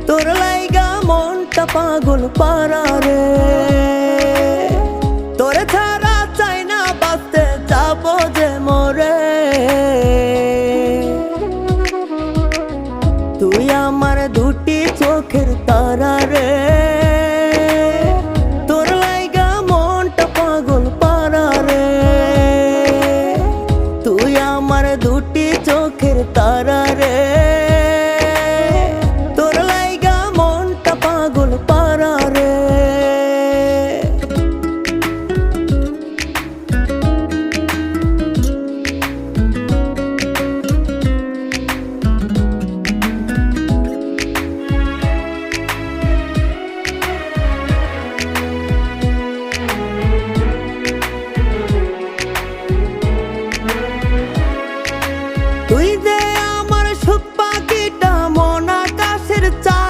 তোর লাইগা মনটা পাগল পারা রে, তোরে ছাড়া চাই না বাঁচতে যাবো যে মরে। তুই আমার দুটি চোখের তারা